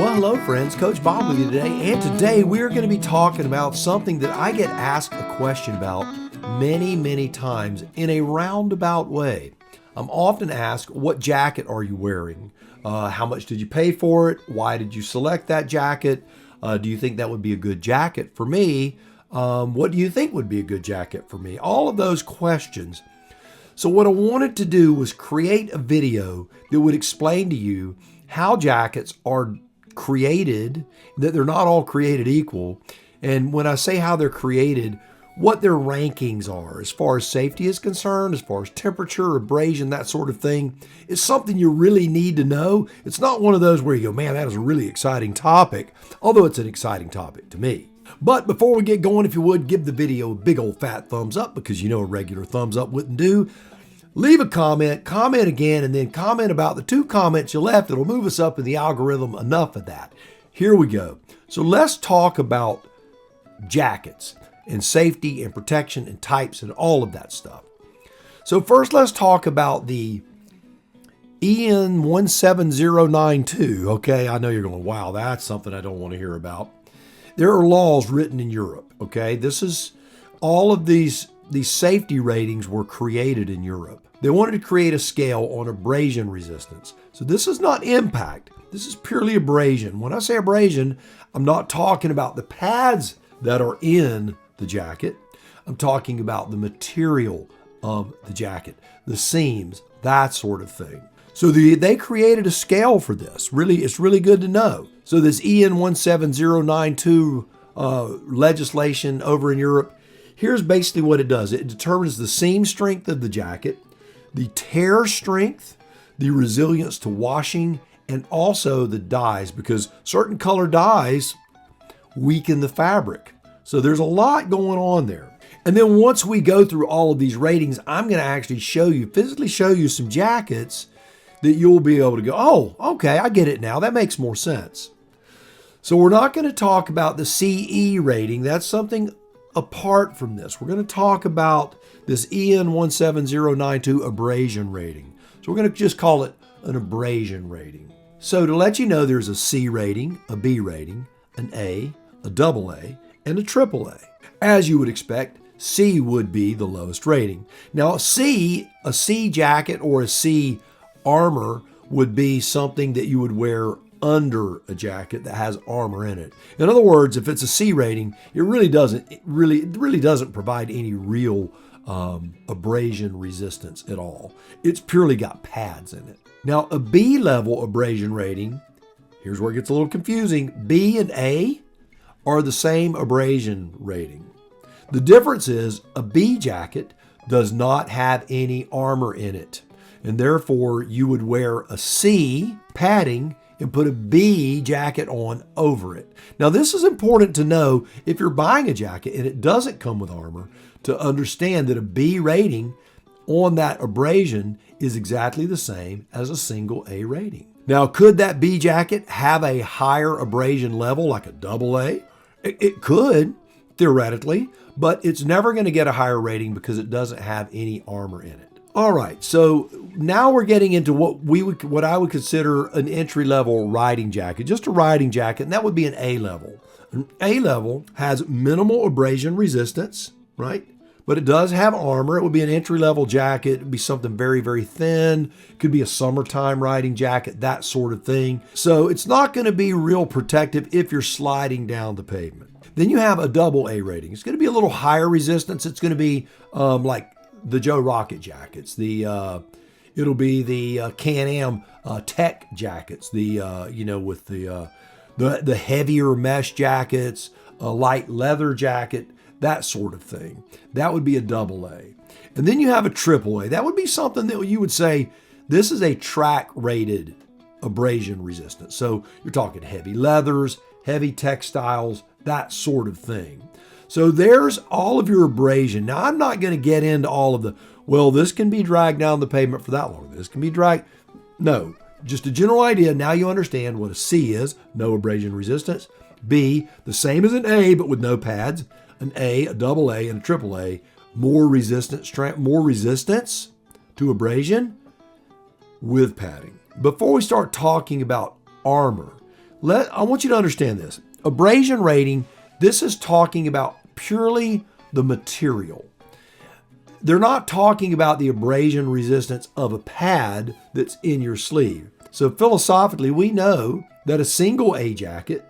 Well, hello friends, Coach Bob with you today, and today we're going to be talking about something that I get asked a question about many times in a roundabout way. I'm often asked, what jacket are you wearing? How much did you pay for it? Why did you select that jacket? Do you think that would be a good jacket for me? What do you think would be a good jacket for me? All of those questions. So what I wanted to do was create a video that would explain to you how jackets are created, that they're not all created equal. And when I say how they're created, what their rankings are as far as safety is concerned, as far as temperature, abrasion, that sort of thing, is something you really need to know. It's not one of those where you go, man, that is a really exciting topic, although it's an exciting topic to me. But before we get going, if you would, give the video a big old fat thumbs up, because you know a regular thumbs up wouldn't do. Leave a comment again, and then comment about the 2 comments you left. It'll move us up in the algorithm. Enough of that. Here we go. So let's talk about jackets and safety and protection and types and all of that stuff. So first, let's talk about the EN 17092. Okay, I know you're going, wow, that's something I don't want to hear about. There are laws written in Europe. Okay, this is all of these safety ratings were created in Europe. They wanted to create a scale on abrasion resistance. So this is not impact. This is purely abrasion. When I say abrasion, I'm not talking about the pads that are in the jacket. I'm talking about the material of the jacket, the seams, that sort of thing. So they created a scale for this. It's really good to know. So this EN 17092 legislation over in Europe, here's basically what it does. It determines the seam strength of the jacket, the tear strength, the resilience to washing, and also the dyes, because certain color dyes weaken the fabric. So there's a lot going on there. And then once we go through all of these ratings, I'm going to actually physically show you some jackets that you'll be able to go, oh, okay, I get it now. That makes more sense. So we're not going to talk about the CE rating. That's something apart from this. We're going to talk about this EN 17092 abrasion rating. So we're going to just call it an abrasion rating. So to let you know, there's a C rating, a B rating, an A, a double A, and a triple A. As you would expect, C would be the lowest rating. Now a C jacket or a C armor would be something that you would wear under a jacket that has armor in it. In other words, if it's a C rating, it really doesn't provide any real abrasion resistance at all. It's purely got pads in it. Now, a B level abrasion rating, here's where it gets a little confusing. B and A are the same abrasion rating. The difference is a B jacket does not have any armor in it, and therefore you would wear a C padding and put a B jacket on over it. Now, this is important to know if you're buying a jacket and it doesn't come with armor, to understand that a B rating on that abrasion is exactly the same as a single A rating. Now, could that B jacket have a higher abrasion level like a double A? It could, theoretically, but it's never going to get a higher rating because it doesn't have any armor in it. All right, so now we're getting into what I would consider an entry-level riding jacket, just a riding jacket, and that would be an A level. An A level has minimal abrasion resistance, right? But it does have armor. It would be an entry-level jacket. It would be something very thin. It could be a summertime riding jacket, that sort of thing. So it's not going to be real protective if you're sliding down the pavement. Then you have a double A rating. It's going to be a little higher resistance. It's going to be like the Joe Rocket jackets. It'll be the Can-Am Tech jackets. With the heavier mesh jackets, a light leather jacket, that sort of thing. That would be a double A. And then you have a triple A. That would be something that you would say, this is a track rated abrasion resistance. So you're talking heavy leathers, heavy textiles, that sort of thing. So there's all of your abrasion. Now, I'm not going to get into all of this can be dragged down the pavement for that long. This can be dragged. No, just a general idea. Now you understand what a C is, no abrasion resistance. B, the same as an A, but with no pads. An A, a double A, and a triple A, more resistance to abrasion with padding. Before we start talking about armor, I want you to understand this. Abrasion rating, this is talking about purely the material. They're not talking about the abrasion resistance of a pad that's in your sleeve. So philosophically, we know that a single A jacket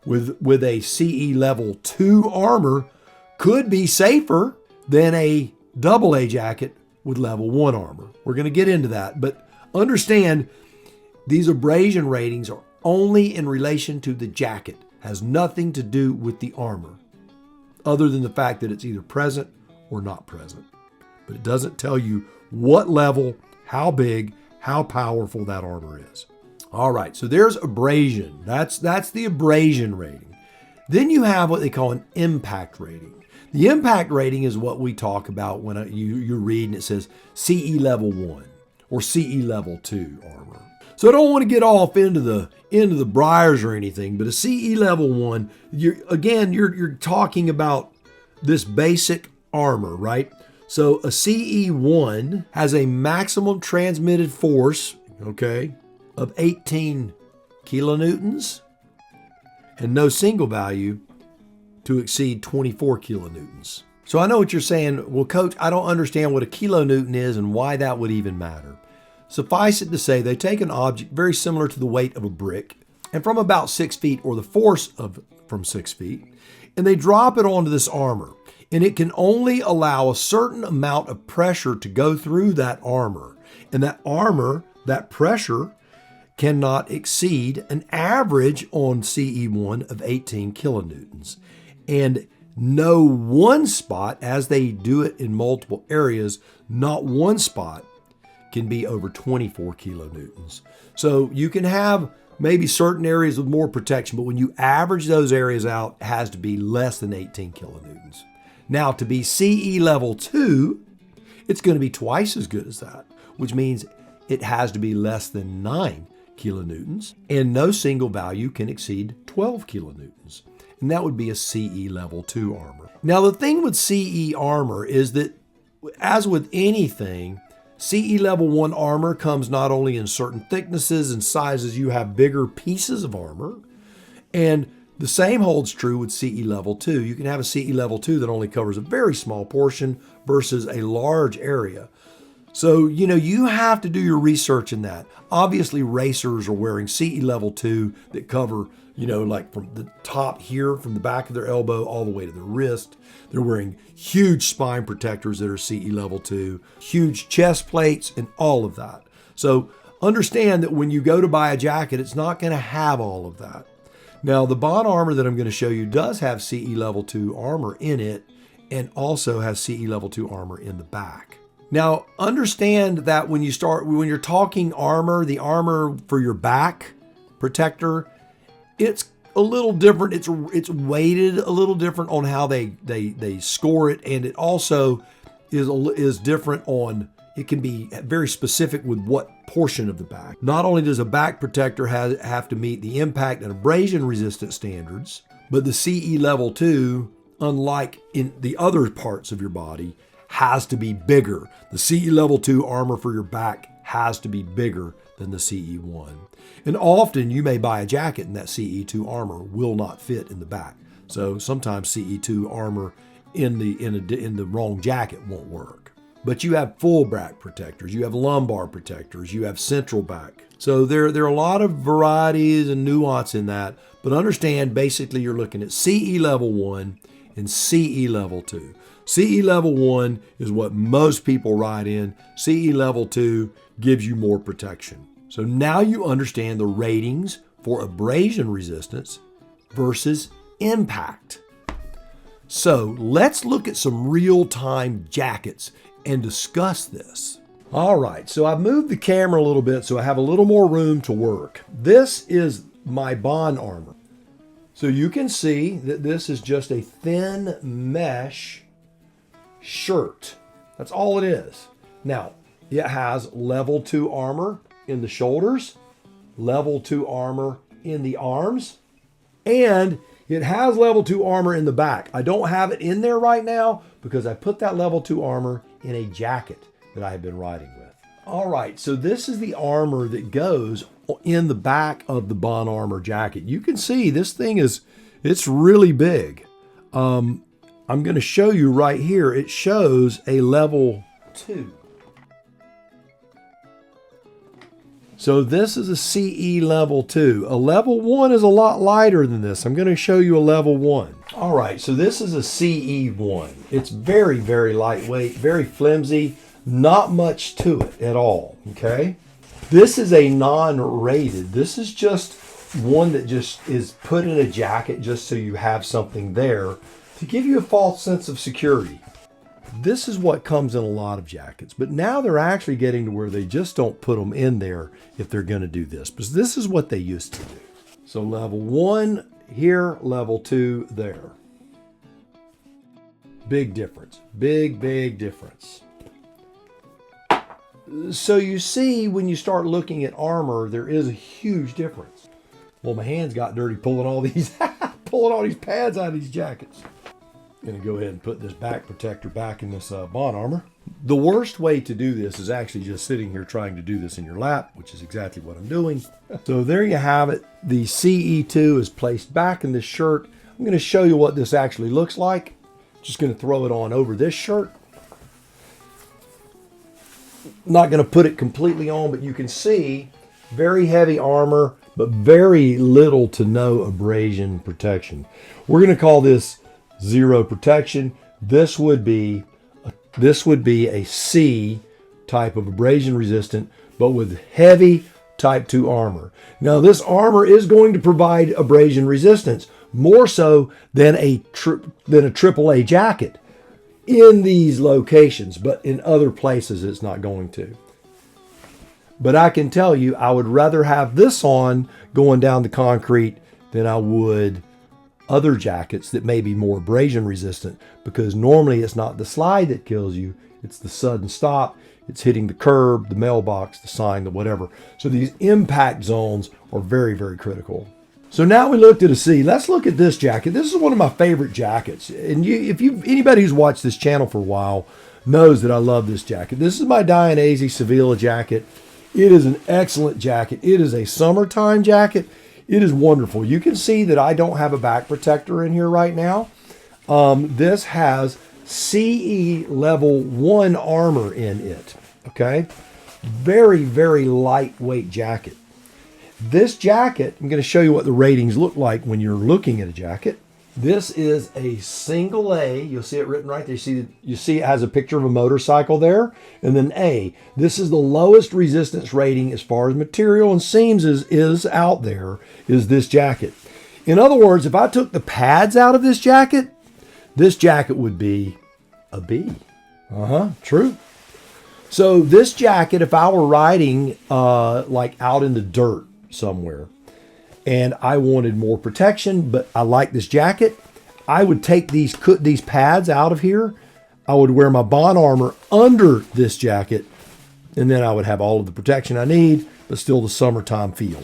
with a CE level 2 armor could be safer than a double A jacket with level 1 armor. We're going to get into that, but understand these abrasion ratings are only in relation to the jacket. Has nothing to do with the armor, other than the fact that it's either present or not present. But it doesn't tell you what level, how big, how powerful that armor is. All right, so there's abrasion. That's the abrasion rating. Then you have what they call an impact rating. The impact rating is what we talk about when you read and it says CE level 1 or CE level 2 armor. So I don't want to get off into the briars or anything, but a CE level 1, you're talking about this basic armor, right? So a CE1 has a maximum transmitted force, okay, of 18 kilonewtons and no single value to exceed 24 kilonewtons. So I know what you're saying. Well, coach, I don't understand what a kilonewton is and why that would even matter. Suffice it to say, they take an object very similar to the weight of a brick and from about 6 feet, or the force from 6 feet, and they drop it onto this armor. And it can only allow a certain amount of pressure to go through that armor. And that armor, that pressure, cannot exceed an average on CE1 of 18 kilonewtons. And no one spot, as they do it in multiple areas, not one spot can be over 24 kilonewtons. So you can have maybe certain areas with more protection, but when you average those areas out, it has to be less than 18 kilonewtons. Now, to be CE level 2, it's going to be twice as good as that, which means it has to be less than 9 kilonewtons, and no single value can exceed 12 kilonewtons. And that would be a CE level 2 armor. Now, the thing with CE armor is that, as with anything, CE level 1 armor comes not only in certain thicknesses and sizes, you have bigger pieces of armor, and the same holds true with CE level 2. You can have a CE level 2 that only covers a very small portion versus a large area. So, you have to do your research in that. Obviously, racers are wearing CE level 2 that cover, like from the top here, from the back of their elbow all the way to their wrist. They're wearing huge spine protectors that are CE level 2, huge chest plates, and all of that. So understand that when you go to buy a jacket, it's not going to have all of that. Now, the BohnArmor that I'm going to show you does have CE level 2 armor in it and also has CE level 2 armor in the back. Now, understand that when you're talking armor, the armor for your back protector, it's a little different. It's weighted a little different on how they score it, and it also is different on. It can be very specific with what portion of the back. Not only does a back protector have to meet the impact and abrasion resistant standards, but the CE level 2, unlike in the other parts of your body, has to be bigger. The CE level 2 armor for your back has to be bigger than the CE1. And often you may buy a jacket and that CE2 armor will not fit in the back. So sometimes CE2 armor in the wrong jacket won't work. But you have full back protectors, you have lumbar protectors, you have central back. So there are a lot of varieties and nuance in that, but understand basically you're looking at CE level 1 and CE level 2. CE level 1 is what most people ride in. CE level 2 gives you more protection. So now you understand the ratings for abrasion resistance versus impact. So let's look at some real-time jackets and discuss this. All right, so I've moved the camera a little bit so I have a little more room to work. This is my BohnArmor. So you can see that this is just a thin mesh shirt. That's all it is. Now, it has level 2 armor in the shoulders, level 2 armor in the arms, and it has level 2 armor in the back. I don't have it in there right now because I put that level 2 armor in a jacket that I have been riding with. All right, so this is the armor that goes in the back of the BohnArmor jacket. You can see this thing it's really big. I'm going to show you right here. It shows a level 2. So this is a CE level 2. A level 1 is a lot lighter than this. I'm going to show you a level 1. All right, so this is a CE 1. It's very, very lightweight, very flimsy, not much to it at all, okay? This is a non-rated. This is just one that just is put in a jacket just so you have something there to give you a false sense of security. This is what comes in a lot of jackets, but now they're actually getting to where they just don't put them in there if they're going to do this, because this is what they used to do. So level 1 here, level 2 there. Big difference, big, big difference. So you see, when you start looking at armor, there is a huge difference. Well, my hands got dirty pulling all these pads out of these jackets. Going to go ahead and put this back protector back in this BohnArmor. The worst way to do this is actually just sitting here trying to do this in your lap, which is exactly what I'm doing. So there you have it. The CE2 is placed back in this shirt. I'm going to show you what this actually looks like. Just going to throw it on over this shirt. Not going to put it completely on, but you can see very heavy armor, but very little to no abrasion protection. We're going to call this zero protection. This would be a C type of abrasion resistant, but with heavy type 2 armor. Now this armor is going to provide abrasion resistance more so than a AAA jacket in these locations, but in other places it's not going to. But I can tell you, I would rather have this on going down the concrete than I would other jackets that may be more abrasion resistant, because normally it's not the slide that kills you, it's the sudden stop, it's hitting the curb, the mailbox, the sign, the whatever. So these impact zones are very, very critical. So now we looked at a C. Let's look at this jacket. This is one of my favorite jackets. And anybody who's watched this channel for a while knows that I love this jacket. This is my Dainese Sevilla jacket. It is an excellent jacket. It is a summertime jacket. It is wonderful. You can see that I don't have a back protector in here right now. This has CE level 1 armor in it. Okay. Very, very lightweight jacket. This jacket, I'm going to show you what the ratings look like when you're looking at a jacket. This is a single A. You'll see it written right there. You see it has a picture of a motorcycle there. And then A. This is the lowest resistance rating as far as material and seams is out there, is this jacket. In other words, if I took the pads out of this jacket would be a B. True. So this jacket, if I were riding like out in the dirt somewhere, and I wanted more protection, but I like this jacket, I would take these pads out of here. I would wear my BohnArmor under this jacket, and then I would have all of the protection I need, but still the summertime feel.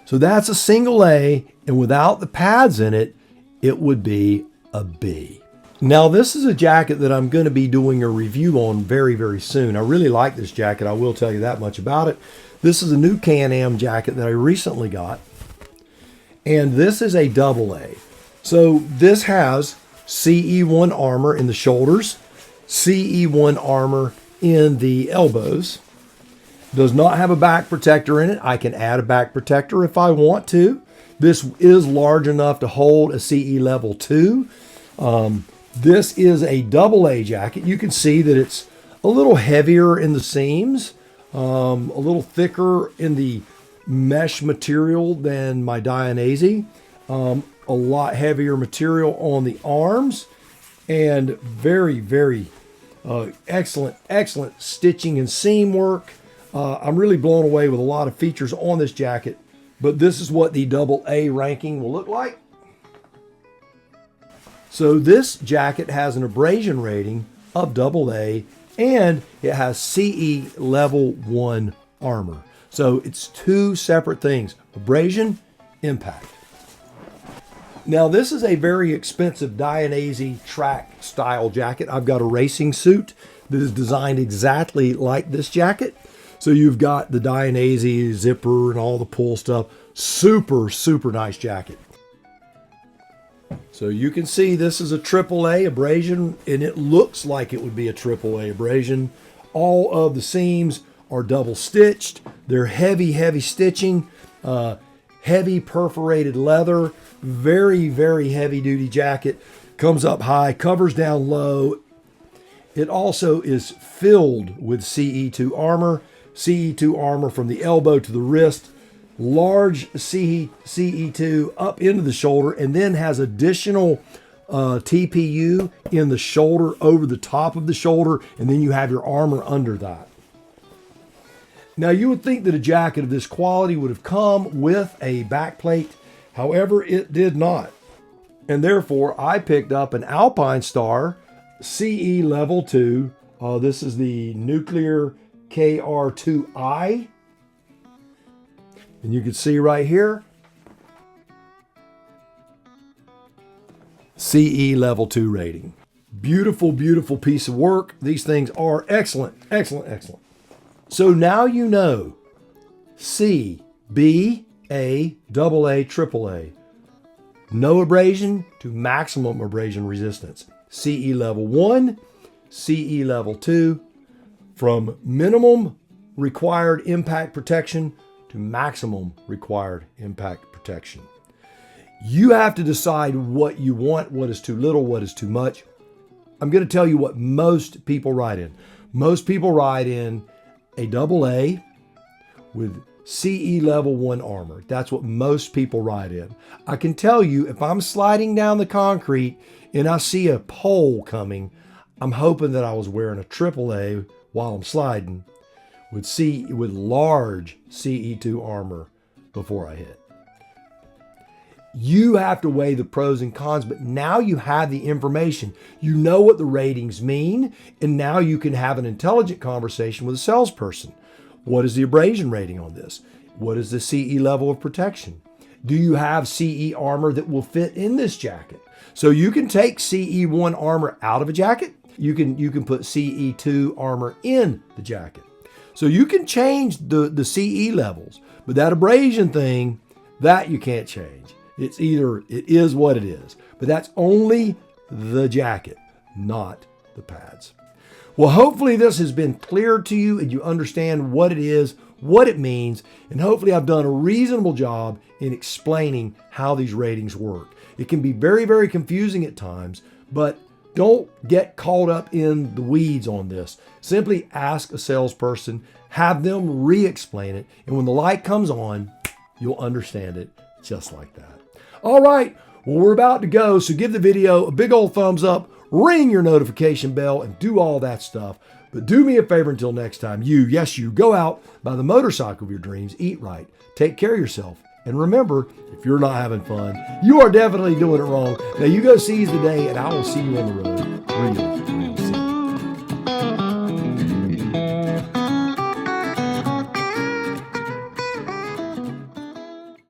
So that's a single A, and without the pads in it, it would be a B. Now this is a jacket that I'm going to be doing a review on very, very soon. I really like this jacket. I will tell you that much about it. This is a new Can-Am jacket that I recently got. And this is a double A. So this has CE1 armor in the shoulders, CE1 armor in the elbows. Does not have a back protector in it. I can add a back protector if I want to. This is large enough to hold a CE level 2. This is a double A jacket. You can see that it's a little heavier in the seams, a little thicker in the mesh material than my Dainese, a lot heavier material on the arms, and very, very excellent stitching and seam work. I'm really blown away with a lot of features on this jacket, but this is what the double A ranking will look like. So this jacket has an abrasion rating of double A, and it has CE level 1 armor. So it's two separate things: abrasion, impact. Now this is a very expensive Dainese track style jacket. I've got a racing suit that is designed exactly like this jacket. So So you've got the Dainese zipper and all the pull stuff. Super, super nice jacket. So you can see this is a AAA abrasion, and it looks like it would be a AAA abrasion. All of the seams are double stitched. They're heavy, heavy stitching, heavy perforated leather, very, very heavy duty jacket. Comes up high, covers down low. It also is filled with CE2 armor. CE2 armor from the elbow to the wrist, large CE2 up into the shoulder, and then has additional TPU in the shoulder, over the top of the shoulder, and then you have your armor under that. Now you would think that a jacket of this quality would have come with a backplate. However, it did not. And therefore, I picked up an AlpineStar CE Level 2. This is the Nuclear KR2I. And you can see right here, CE Level 2 rating. Beautiful, beautiful piece of work. These things are excellent, excellent, excellent. So now you know C, B, A, AA, AAA. No abrasion to maximum abrasion resistance. CE Level 1, CE Level 2, from minimum required impact protection to maximum required impact protection. You have to decide what you want, what is too little, what is too much. I'm going to tell you what most people ride in. Most people ride in a AA with CE Level 1 armor. That's what most people ride in. I can tell you, if I'm sliding down the concrete and I see a pole coming, I'm hoping that I was wearing a AAA while I'm sliding with large CE2 armor before I hit. You have to weigh the pros and cons, but now you have the information. You know what the ratings mean, and now you can have an intelligent conversation with a salesperson. What is the abrasion rating on this? What is the CE level of protection? Do you have CE armor that will fit in this jacket? So you can take CE1 armor out of a jacket. You can put CE2 armor in the jacket. So you can change the CE levels, but that abrasion thing, that you can't change. It's either, it is what it is, but that's only the jacket, not the pads. Well, hopefully this has been clear to you and you understand what it is, what it means, and hopefully I've done a reasonable job in explaining how these ratings work. It can be very, very confusing at times, but don't get caught up in the weeds on this. Simply ask a salesperson, have them re-explain it, and when the light comes on, you'll understand it just like that. All right, well, we're about to go, so give the video a big old thumbs up, ring your notification bell, and do all that stuff. But do me a favor until next time. Yes, you go out, buy the motorcycle of your dreams, eat right, take care of yourself, and remember, if you're not having fun, you are definitely doing it wrong. Now you go seize the day, and I will see you on the road real